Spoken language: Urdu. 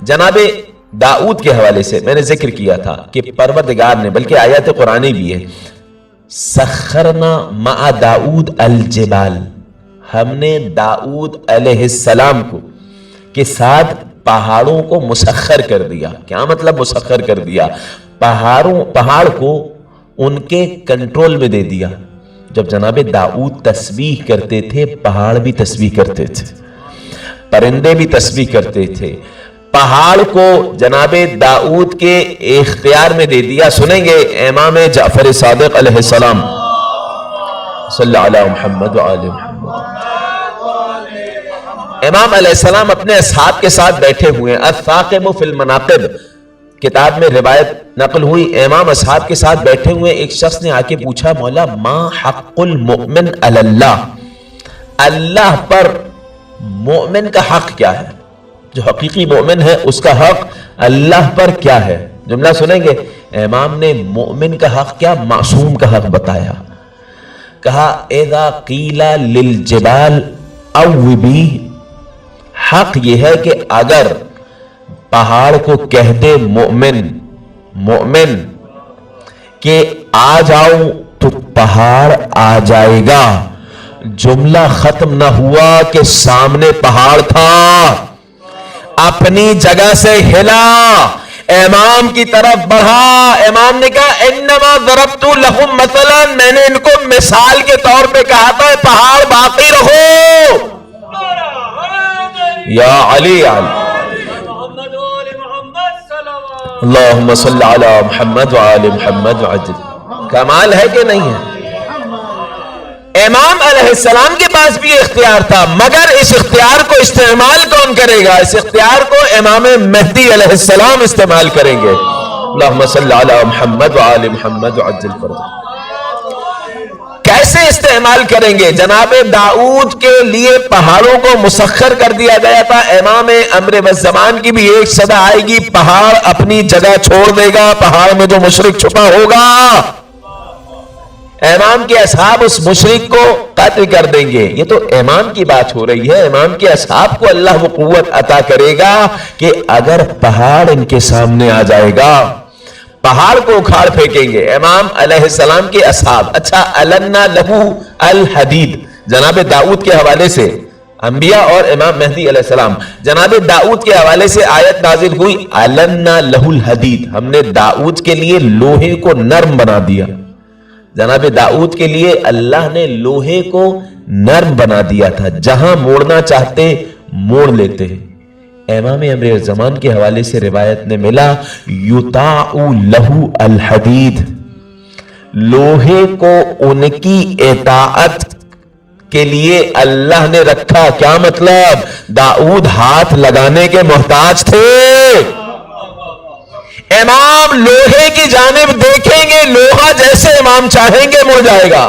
جناب داؤد کے حوالے سے میں نے ذکر کیا تھا کہ پروردگار نے، بلکہ آیات قرآنی بھی ہے، سخرنا مع داؤد الجبال، ہم نے داؤد علیہ السلام کو کے ساتھ پہاڑوں کو مسخر کر دیا۔ کیا مطلب مسخر کر دیا؟ پہاڑ کو ان کے کنٹرول میں دے دیا۔ جب جناب داؤد تسبیح کرتے تھے پہاڑ بھی تسبیح کرتے تھے، پرندے بھی تسبیح کرتے تھے، پہاڑ کو جناب داؤد کے اختیار میں دے دیا۔ سنیں گے امام جعفر صادق علیہ السلام، صلی اللہ علیہ محمد وآل محمد، امام علیہ السلام اپنے اصحاب کے ساتھ بیٹھے ہوئے ہیں۔ الثاقب فی المناقب کتاب میں روایت نقل ہوئی، امام اصحاب کے ساتھ بیٹھے ہوئے، ایک شخص نے آ کے پوچھا، مولا ما حق المؤمن علی اللہ، اللہ پر مومن کا حق کیا ہے؟ جو حقیقی مومن ہے اس کا حق اللہ پر کیا ہے؟ جملہ سنیں گے، امام نے مومن کا حق کیا، معصوم کا حق بتایا۔ کہا اذا قیل للجبال اوبی، حق یہ ہے کہ اگر پہاڑ کو کہہ دے مومن کہ آ جاؤ تو پہاڑ آ جائے گا۔ جملہ ختم نہ ہوا کہ سامنے پہاڑ تھا، اپنی جگہ سے ہلا، امام کی طرف بڑھا۔ امام نے کہا انما ضربت لهم مثلا، میں نے ان کو مثال کے طور پہ کہا تھا پہاڑ باقی رہو۔ یا علی اللہم صلی علی محمد وآل محمد وعجل۔ کمال ہے کہ نہیں ہے؟ امام علیہ السلام کے پاس بھی اختیار تھا، مگر اس اختیار کو استعمال کون کرے گا؟ اس اختیار کو امام مہدی علیہ السلام استعمال کریں گے۔ اللہم صلی علی محمد وآل محمد وعجل فرجہ۔ کیسے استعمال کریں گے؟ جناب داؤد کے لیے پہاڑوں کو مسخر کر دیا گیا تھا۔ امام امر والزمان کی بھی ایک صدا آئے گی، پہاڑ اپنی جگہ چھوڑ دے گا، پہاڑ میں جو مشرک چھپا ہوگا امام کے اصحاب اس مشرک کو قتل کر دیں گے۔ یہ تو امام کی بات ہو رہی ہے، امام کے اصحاب کو اللہ وہ قوت عطا کرے گا کہ اگر پہاڑ ان کے سامنے آ جائے گا پہاڑ کو اکھاڑ پھینکیں گے۔ امام علیہ السلام کے اصحاب، اچھا النا لہو الحدید، جناب داؤد کے حوالے سے انبیاء اور امام مہدی علیہ السلام، جناب داؤد کے حوالے سے آیت نازل ہوئی النا لہو الحدید، ہم نے داؤد کے لیے لوہے کو نرم بنا دیا۔ جناب داؤد کے لیے اللہ نے لوہے کو نرم بنا دیا تھا، جہاں موڑنا چاہتے موڑ لیتے ہیں۔ امام امر زمان کے حوالے سے روایت نے ملا یطاع لہو الحدید، لوہے کو ان کی اطاعت کے لیے اللہ نے رکھا۔ کیا مطلب؟ داؤد ہاتھ لگانے کے محتاج تھے، امام لوہے کی جانب دیکھیں گے، لوہا جیسے امام چاہیں گے مڑ جائے گا۔